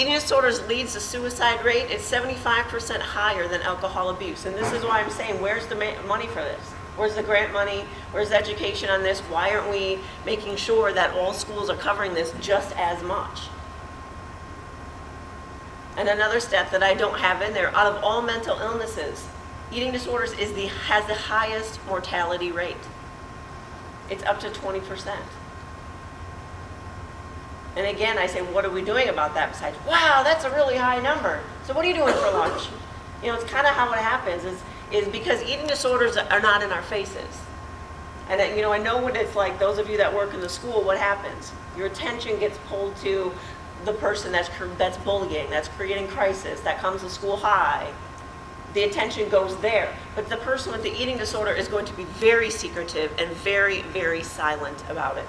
Eating disorders leads to suicide rate. It's 75% higher than alcohol abuse. And this is why I'm saying, where's the money for this? Where's the grant money? Where's the education on this? Why aren't we making sure that all schools are covering this just as much? And another stat that I don't have in there, out of all mental illnesses, eating disorders has the highest mortality rate. It's up to 20%. And again, I say, what are we doing about that besides, wow, that's a really high number. So what are you doing for lunch? You know, it's kind of how it happens is because eating disorders are not in our faces. And you know, I know what it's like, those of you that work in the school, what happens? Your attention gets pulled to the person that's bullying, that's creating crisis, that comes to school high. The attention goes there. But the person with the eating disorder is going to be very secretive and very, very silent about it.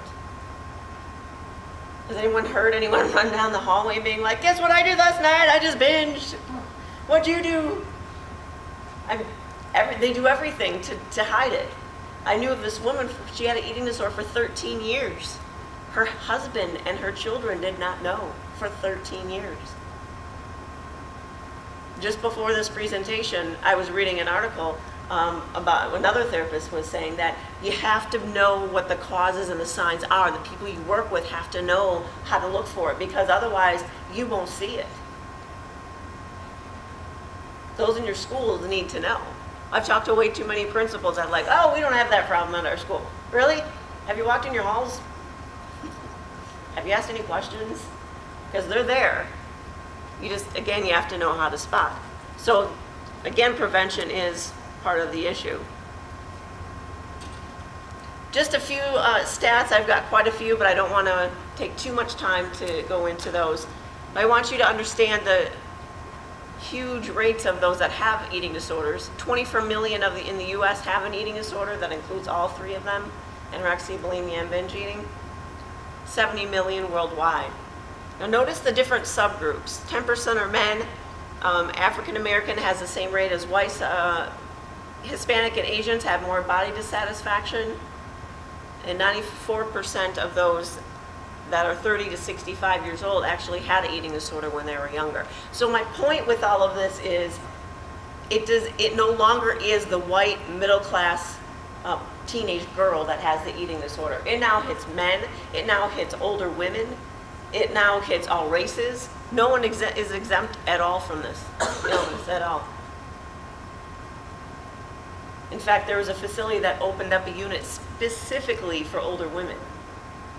Has anyone heard anyone run down the hallway being like, guess what I did last night? I just binged. What'd you do? They do everything to hide it. I knew of this woman, she had an eating disorder for 13 years. Her husband and her children did not know for 13 years. Just before this presentation, I was reading an article about another therapist was saying that you have to know what the causes and the signs are. The people you work with have to know how to look for it, because otherwise you won't see it. Those in your schools need to know. I've talked to way too many principals that are like, oh, we don't have that problem at our school. Really? Have you walked in your halls? Have you asked any questions? Because they're there. You have to know how to spot. So again, prevention is part of the issue. Just a few stats. I've got quite a few, but I don't want to take too much time to go into those. But I want you to understand the huge rates of those that have eating disorders. 24 million in the US have an eating disorder that includes all three of them, anorexia, bulimia, and binge eating. 70 million worldwide. Now notice the different subgroups. 10% are men. African American has the same rate as whites. Hispanic and Asians have more body dissatisfaction. And 94% of those that are 30 to 65 years old actually had an eating disorder when they were younger. So my point with all of this is it no longer is the white middle class teenage girl that has the eating disorder. It now hits men. It now hits older women. It now hits all races. No one is exempt at all from this illness at all. In fact, there was a facility that opened up a unit specifically for older women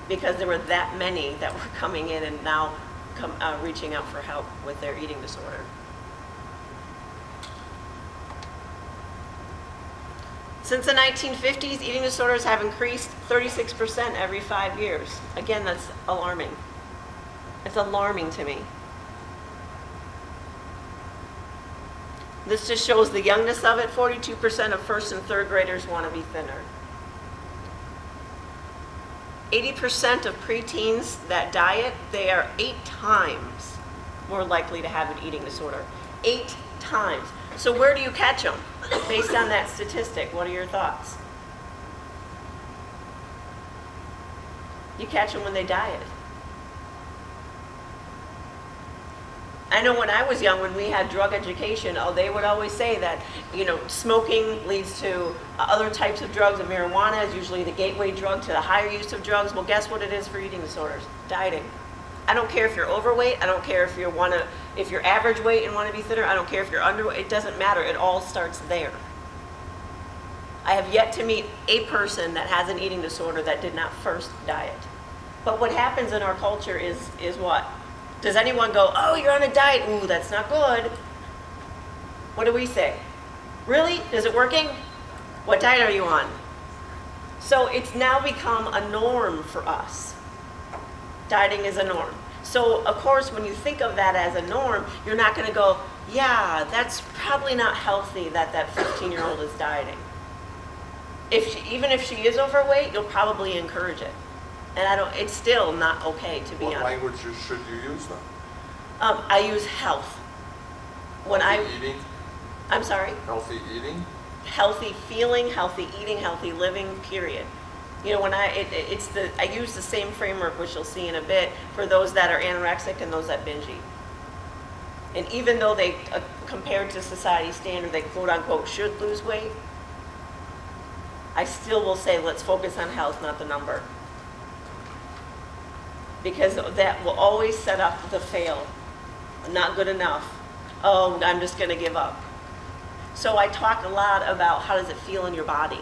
because there were that many that were coming in and now reaching out for help with their eating disorder. Since the 1950s, eating disorders have increased 36% every 5 years. Again, that's alarming. It's alarming to me. This just shows the youngness of it. 42% of first and third graders want to be thinner. 80% of preteens that diet, they are 8 times more likely to have an eating disorder. 8 times. So where do you catch them? Based on that statistic, what are your thoughts? You catch them when they diet. I know when I was young, when we had drug education, they would always say that, smoking leads to other types of drugs, and marijuana is usually the gateway drug to the higher use of drugs. Well, guess what it is for eating disorders? Dieting. I don't care if you're overweight. I don't care if you're average weight and want to be thinner. I don't care if you're underweight. It doesn't matter. It all starts there. I have yet to meet a person that has an eating disorder that did not first diet. But what happens in our culture is what? Does anyone go, oh, you're on a diet? Ooh, that's not good. What do we say? Really? Is it working? What diet are you on? So it's now become a norm for us. Dieting is a norm. So, of course, when you think of that as a norm, you're not going to go, yeah, that's probably not healthy that 15-year-old is dieting. Even if she is overweight, you'll probably encourage it. And it's still not okay to be honest. What language should you use then? I use health. Eating? I'm sorry? Healthy eating? Healthy feeling, healthy eating, healthy living, period. When I use the same framework, which you'll see in a bit, for those that are anorexic and those that binge eat. And even though they, compared to society standard, they quote unquote should lose weight, I still will say, let's focus on health, not the number. Because that will always set up the fail. Not good enough. Oh, I'm just gonna give up. So I talk a lot about how does it feel in your body.